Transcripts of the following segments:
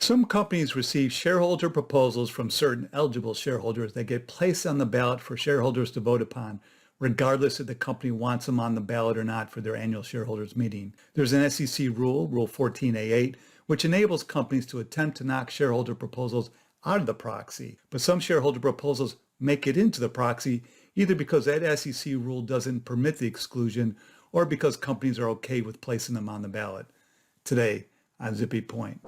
Some companies receive shareholder proposals from certain eligible shareholders that get placed on the ballot for shareholders to vote upon, regardless if the company wants them on the ballot or not for their annual shareholders meeting. There's an SEC rule, Rule 14A8, which enables companies to attempt to knock shareholder proposals out of the proxy. But some shareholder proposals make it into the proxy either because that SEC rule doesn't permit the exclusion or because companies are okay with placing them on the ballot. Today on Zippy Point.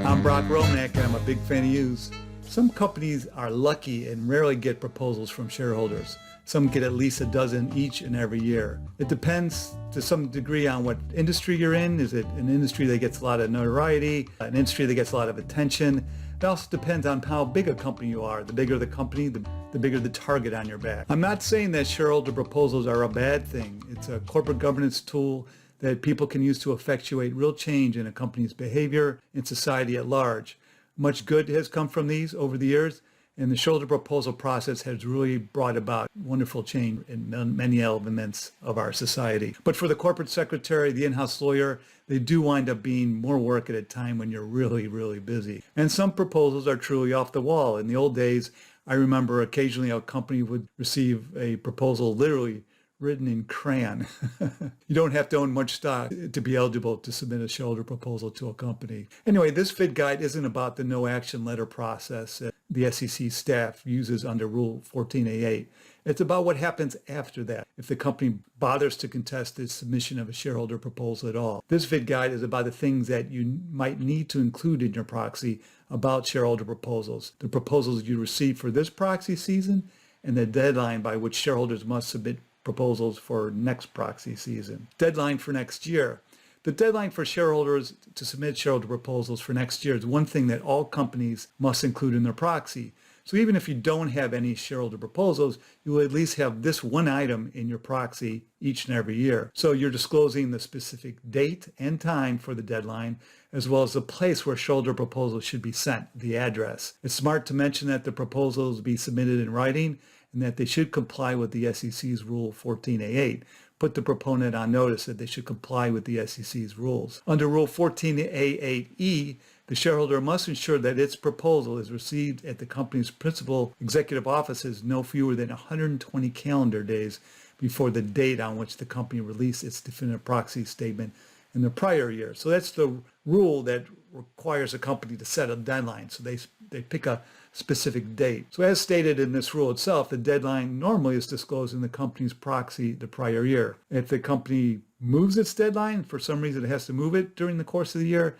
I'm Brock Romack, and I'm a big fan of yous. Some companies are lucky and rarely get proposals from shareholders. Some get at least a dozen each and every year. It depends to some degree on what industry you're in. Is it an industry that gets a lot of notoriety, an industry that gets a lot of attention? It also depends on how big a company you are. The bigger the company, the bigger the target on your back. I'm not saying that shareholder proposals are a bad thing. It's a corporate governance tool that people can use to effectuate real change in a company's behavior and society at large. Much good has come from these over the years, and the shareholder proposal process has really brought about wonderful change in many elements of our society. But for the corporate secretary, the in-house lawyer, they do wind up being more work at a time when you're really, really busy. And some proposals are truly off the wall. In the old days, I remember occasionally a company would receive a proposal literally written in crayon. You don't have to own much stock to be eligible to submit a shareholder proposal to a company. Anyway, this Vid-Guide isn't about the no action letter process that the SEC staff uses under Rule 14A8. It's about what happens after that, if the company bothers to contest the submission of a shareholder proposal at all. This Vid-Guide is about the things that you might need to include in your proxy about shareholder proposals, the proposals you receive for this proxy season, and the deadline by which shareholders must submit proposals for next proxy season. Deadline for next year. The deadline for shareholders to submit shareholder proposals for next year is one thing that all companies must include in their proxy. So even if you don't have any shareholder proposals, you will at least have this one item in your proxy each and every year. So you're disclosing the specific date and time for the deadline, as well as the place where shareholder proposals should be sent, the address. It's smart to mention that the proposals be submitted in writing and that they should comply with the SEC's Rule 14A8. Put the proponent on notice that they should comply with the SEC's rules. Under Rule 14A8E, the shareholder must ensure that its proposal is received at the company's principal executive offices no fewer than 120 calendar days before the date on which the company released its definitive proxy statement in the prior year. So that's the rule that requires a company to set a deadline. So they pick a specific date. So as stated in this rule itself, the deadline normally is disclosed in the company's proxy the prior year. If the company moves its deadline, for some reason it has to move it during the course of the year,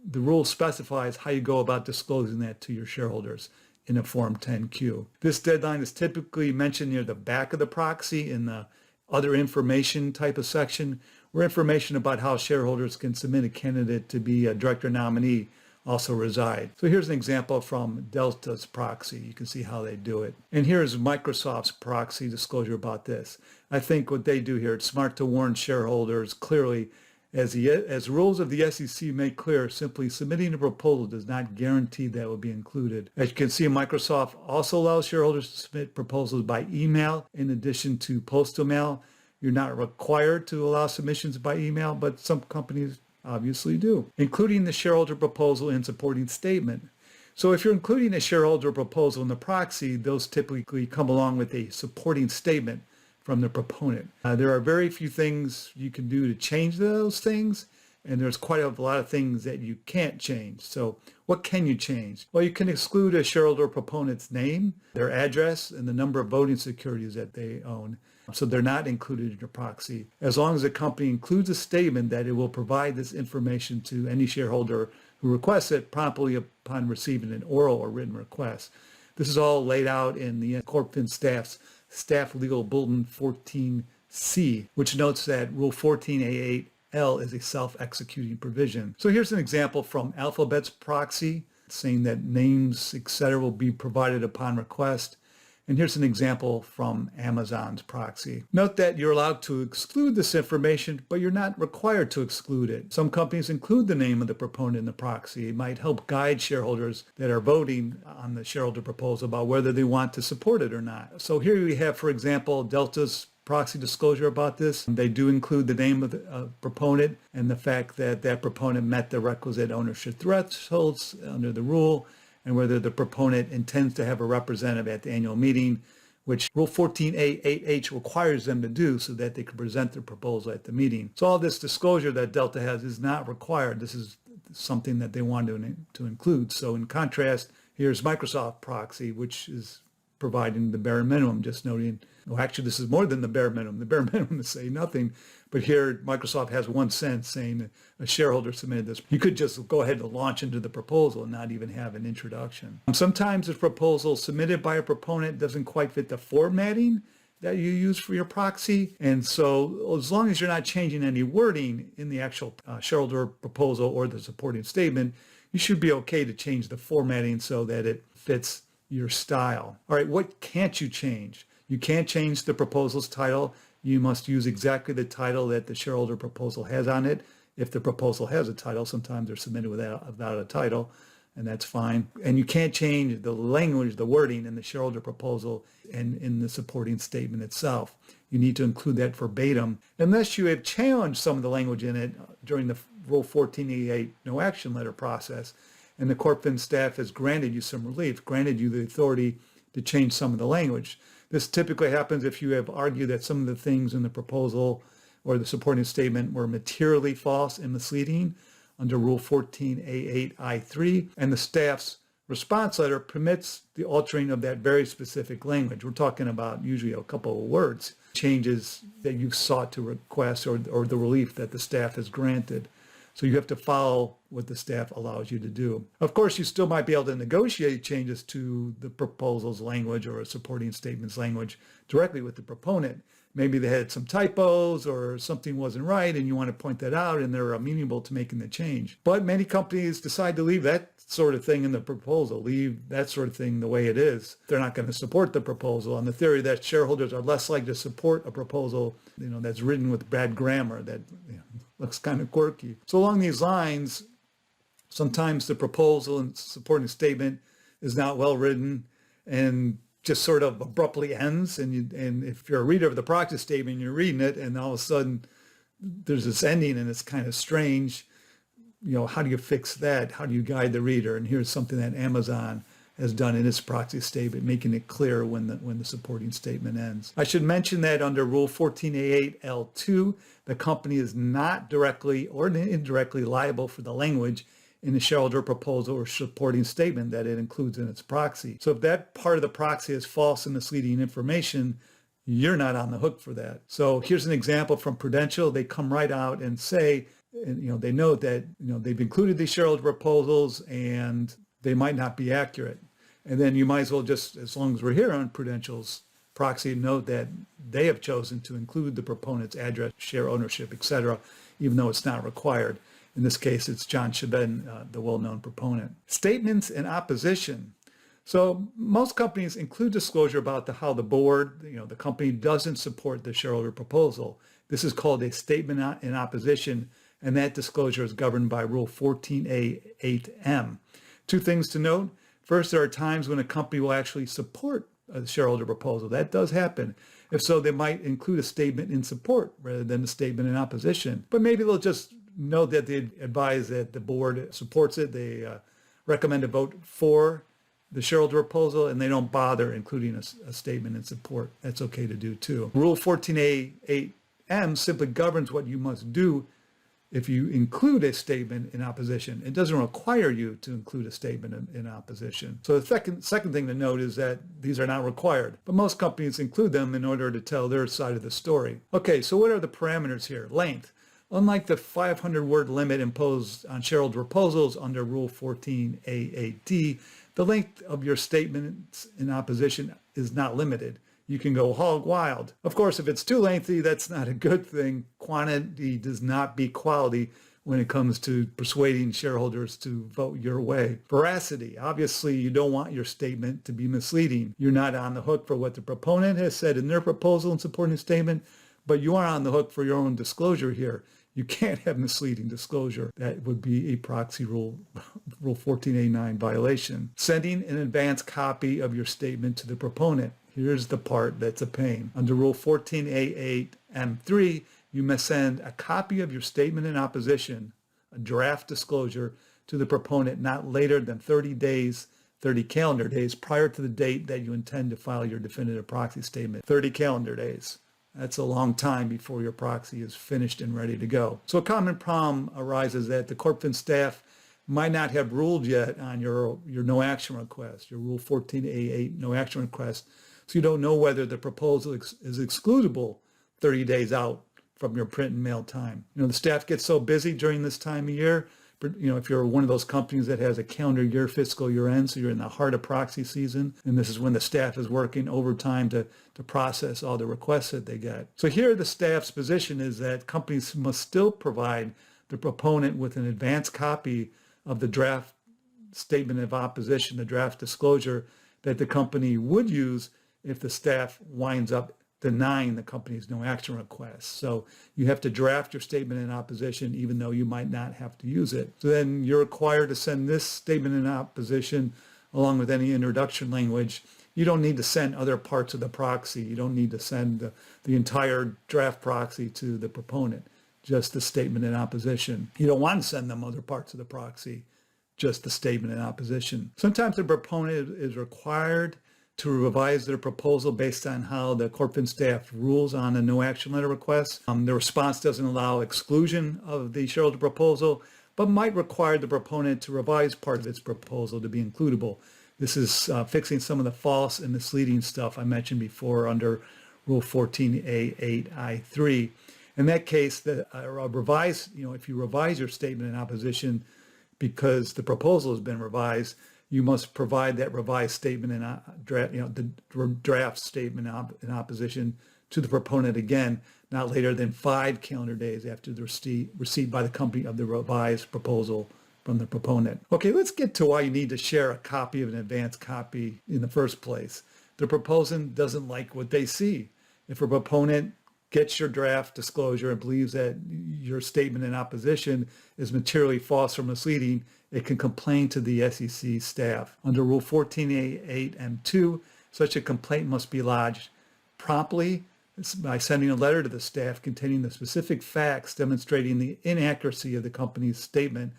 the rule specifies how you go about disclosing that to your shareholders in a Form 10-Q. This deadline is typically mentioned near the back of the proxy in the other information type of section, where information about how shareholders can submit a candidate to be a director nominee also reside. So here's an example from Delta's proxy. You can see how they do it. And here's Microsoft's proxy disclosure about this. I think what they do here, it's smart to warn shareholders clearly, as rules of the SEC make clear, simply submitting a proposal does not guarantee that will be included. As you can see, Microsoft also allows shareholders to submit proposals by email in addition to postal mail. You're not required to allow submissions by email, but some companies obviously do, including the shareholder proposal and supporting statement. So if you're including a shareholder proposal in the proxy, those typically come along with a supporting statement from the proponent. There are very few things you can do to change those things, and there's quite a lot of things that you can't change. So what can you change? Well, you can exclude a shareholder proponent's name, their address, and the number of voting securities that they own. So they're not included in your proxy, as long as the company includes a statement that it will provide this information to any shareholder who requests it promptly upon receiving an oral or written request. This is all laid out in the CorpFin staff's Staff Legal Bulletin 14C, which notes that Rule 14A8L is a self-executing provision. So here's an example from Alphabet's proxy, saying that names, etc., will be provided upon request. And here's an example from Amazon's proxy. Note that you're allowed to exclude this information, but you're not required to exclude it. Some companies include the name of the proponent in the proxy. It might help guide shareholders that are voting on the shareholder proposal about whether they want to support it or not. So here we have, for example, Delta's proxy disclosure about this. They do include the name of the proponent and the fact that that proponent met the requisite ownership thresholds under the rule, and whether the proponent intends to have a representative at the annual meeting, which Rule 14A8H requires them to do so that they can present their proposal at the meeting. So all this disclosure that Delta has is not required. This is something that they want to include. So in contrast, here's Microsoft Proxy, which is providing the bare minimum, just noting, well, actually, this is more than the bare minimum. The bare minimum is saying nothing. But here, Microsoft has 1 cent saying a shareholder submitted this. You could just go ahead and launch into the proposal and not even have an introduction. Sometimes a proposal submitted by a proponent doesn't quite fit the formatting that you use for your proxy. And so as long as you're not changing any wording in the actual shareholder proposal or the supporting statement, you should be okay to change the formatting so that it fits your style. All right, what can't you change? You can't change the proposal's title. You must use exactly the title that the shareholder proposal has on it. If the proposal has a title, sometimes they're submitted without a title, and that's fine. And you can't change the language, the wording in the shareholder proposal and in the supporting statement itself. You need to include that verbatim, unless you have challenged some of the language in it during the Rule 1488 no action letter process, and the CorpFin staff has granted you some relief, granted you the authority to change some of the language. This typically happens if you have argued that some of the things in the proposal or the supporting statement were materially false and misleading under Rule 14A8I3, and the staff's response letter permits the altering of that very specific language. We're talking about usually a couple of words, changes that you've sought to request or the relief that the staff has granted. So you have to follow what the staff allows you to do. Of course, you still might be able to negotiate changes to the proposal's language or a supporting statement's language directly with the proponent. Maybe they had some typos or something wasn't right and you want to point that out and they're amenable to making the change. But many companies decide to leave that sort of thing in the proposal, leave that sort of thing the way it is. They're not going to support the proposal on the theory that shareholders are less likely to support a proposal, that's written with bad grammar that looks kind of quirky. So along these lines, sometimes the proposal and supporting statement is not well written and just sort of abruptly ends. And if you're a reader of the proxy statement, you're reading it and all of a sudden there's this ending and it's kind of strange. How do you fix that? How do you guide the reader? And here's something that Amazon has done in its proxy statement, making it clear when the supporting statement ends. I should mention that under Rule 14A8L2, the company is not directly or indirectly liable for the language in the shareholder proposal or supporting statement that it includes in its proxy. So if that part of the proxy is false and misleading information, you're not on the hook for that. So here's an example from Prudential. They come right out and say, they note that they've included these shareholder proposals and they might not be accurate. And then you might as well just, as long as we're here on Prudential's proxy, note that they have chosen to include the proponent's address, share ownership, etc., even though it's not required. In this case, it's John Chevedden, the well-known proponent. Statements in opposition. So most companies include disclosure about how the board, the company doesn't support the shareholder proposal. This is called a statement in opposition, and that disclosure is governed by Rule 14A8M. Two things to note. First, there are times when a company will actually support a shareholder proposal. That does happen. If so, they might include a statement in support rather than a statement in opposition. But maybe they'll just note that they advise that the board supports it. They recommend a vote for the shareholder proposal, and they don't bother including a statement in support. That's okay to do too. Rule 14A8M simply governs what you must do if you include a statement in opposition. It doesn't require you to include a statement in opposition. So the second thing to note is that these are not required, but most companies include them in order to tell their side of the story. Okay, so what are the parameters here? Length. Unlike the 500-word limit imposed on shareholder proposals under Rule 14A8D, the length of your statements in opposition is not limited. You can go hog wild. Of course, if it's too lengthy, that's not a good thing. Quantity does not beat quality when it comes to persuading shareholders to vote your way. Veracity. Obviously, you don't want your statement to be misleading. You're not on the hook for what the proponent has said in their proposal and supporting statement, but you are on the hook for your own disclosure here. You can't have misleading disclosure. That would be a proxy rule 14A9 violation. Sending an advance copy of your statement to the proponent. Here's the part that's a pain. Under Rule 14A8M3, you must send a copy of your statement in opposition, a draft disclosure, to the proponent not later than 30 calendar days prior to the date that you intend to file your definitive proxy statement. 30 calendar days. That's a long time before your proxy is finished and ready to go. So a common problem arises that the CorpFin staff might not have ruled yet on your no action request, your Rule 14A8 no action request. So you don't know whether the proposal is excludable 30 days out from your print and mail time. The staff gets so busy during this time of year. If you're one of those companies that has a calendar year fiscal year end, so you're in the heart of proxy season, and this is when the staff is working overtime to process all the requests that they get. So here the staff's position is that companies must still provide the proponent with an advance copy of the draft statement of opposition, the draft disclosure that the company would use if the staff winds up denying the company's no action request. So you have to draft your statement in opposition even though you might not have to use it. So then you're required to send this statement in opposition along with any introduction language. You don't need to send other parts of the proxy. You don't need to send the entire draft proxy to the proponent, just the statement in opposition. You don't want to send them other parts of the proxy, just the statement in opposition. Sometimes the proponent is required to revise their proposal based on how the CorpFin staff rules on a no action letter request. The response doesn't allow exclusion of the shareholder proposal, but might require the proponent to revise part of its proposal to be includable. This is fixing some of the false and misleading stuff I mentioned before under Rule 14A8I3. In that case, if you revise your statement in opposition because the proposal has been revised, you must provide that revised statement the draft statement in opposition to the proponent again, not later than 5 calendar days after the receipt by the company of the revised proposal from the proponent. Okay, let's get to why you need to share a copy of an advance copy in the first place. The proponent doesn't like what they see. If a proponent gets your draft disclosure and believes that your statement in opposition is materially false or misleading, it can complain to the SEC staff. Under Rule 14A8M2, such a complaint must be lodged promptly by sending a letter to the staff containing the specific facts demonstrating the inaccuracy of the company's statement,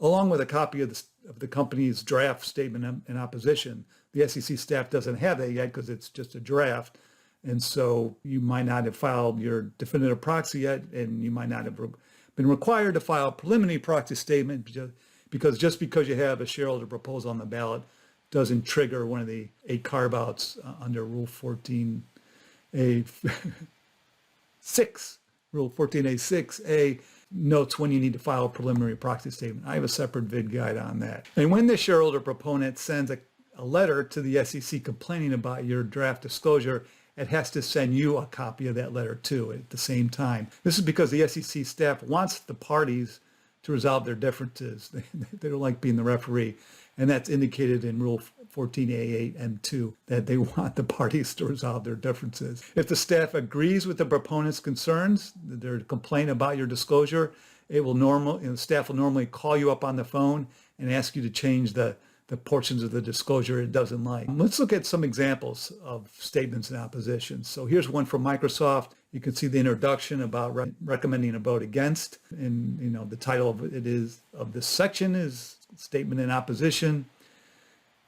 along with a copy of the company's draft statement in opposition. The SEC staff doesn't have that yet because it's just a draft. And so you might not have filed your definitive proxy yet, and you might not have been required to file a preliminary proxy statement because you have a shareholder proposal on the ballot doesn't trigger one of the 8 carve-outs under Rule 14A6A notes when you need to file a preliminary proxy statement. I have a separate Vid-Guide on that. And when the shareholder proponent sends a letter to the SEC complaining about your draft disclosure, it has to send you a copy of that letter too at the same time. This is because the SEC staff wants the parties to resolve their differences. They don't like being the referee. And that's indicated in Rule 14A8M2, that they want the parties to resolve their differences. If the staff agrees with the proponent's concerns, their complaint about your disclosure, staff will normally call you up on the phone and ask you to change the portions of the disclosure it doesn't like. Let's look at some examples of statements in opposition. So here's one from Microsoft. You can see the introduction about recommending a vote against, and the title of this section is Statement in Opposition.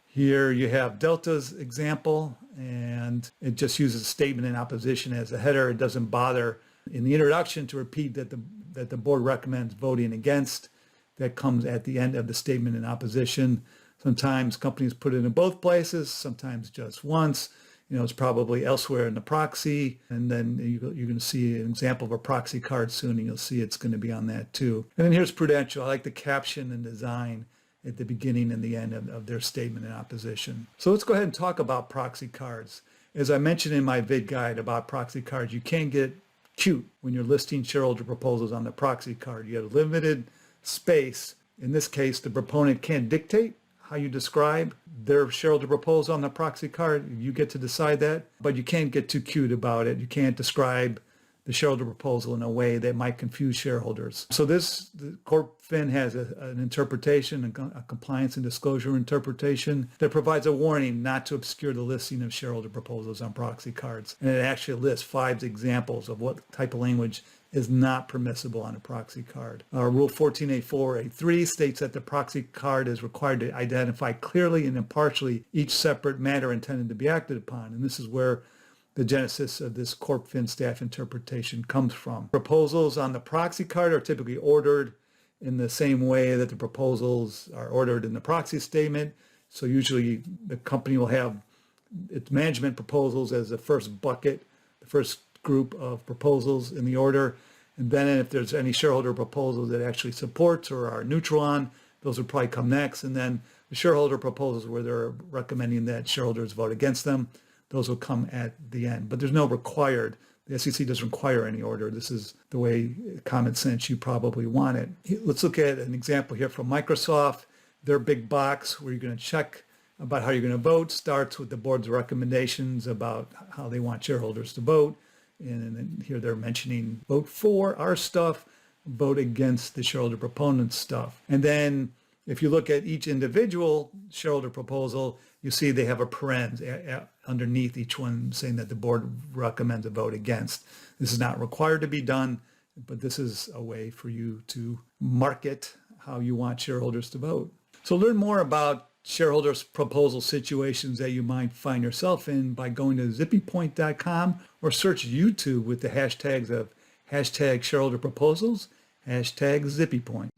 Here you have Delta's example, and it just uses statement in opposition as a header. It doesn't bother in the introduction to repeat that the board recommends voting against. That comes at the end of the statement in opposition. Sometimes companies put it in both places, sometimes just once. It's probably elsewhere in the proxy. And then you're going to see an example of a proxy card soon, and you'll see it's going to be on that too. And then here's Prudential. I like the caption and design at the beginning and the end of their statement in opposition. So let's go ahead and talk about proxy cards. As I mentioned in my Vid-Guide about proxy cards, you can't get cute when you're listing shareholder proposals on the proxy card. You have limited space. In this case, the proponent can't dictate how you describe their shareholder proposal on the proxy card. You get to decide that, but you can't get too cute about it. You can't describe the shareholder proposal in a way that might confuse shareholders. So the CorpFin has an interpretation, a compliance and disclosure interpretation that provides a warning not to obscure the listing of shareholder proposals on proxy cards. And it actually lists 5 examples of what type of language is not permissible on a proxy card. Rule 14A4A3 states that the proxy card is required to identify clearly and impartially each separate matter intended to be acted upon. And this is where the genesis of this CorpFin staff interpretation comes from. Proposals on the proxy card are typically ordered in the same way that the proposals are ordered in the proxy statement. So usually the company will have its management proposals as the first bucket, the first group of proposals in the order. And then if there's any shareholder proposals that actually supports or are neutral on, those would probably come next. And then the shareholder proposals where they're recommending that shareholders vote against them, those will come at the end. But there's no required, the SEC doesn't require any order. This is the way, common sense, you probably want it. Let's look at an example here from Microsoft. Their big box where you're going to check about how you're going to vote starts with the board's recommendations about how they want shareholders to vote. And then here they're mentioning vote for our stuff, vote against the shareholder proponent stuff. And then if you look at each individual shareholder proposal, you see they have a parens underneath each one saying that the board recommends a vote against. This is not required to be done, but this is a way for you to market how you want shareholders to vote. So learn more about shareholders proposal situations that you might find yourself in by going to zippypoint.com or search YouTube with the hashtags of hashtag shareholder proposals, hashtag zippypoint.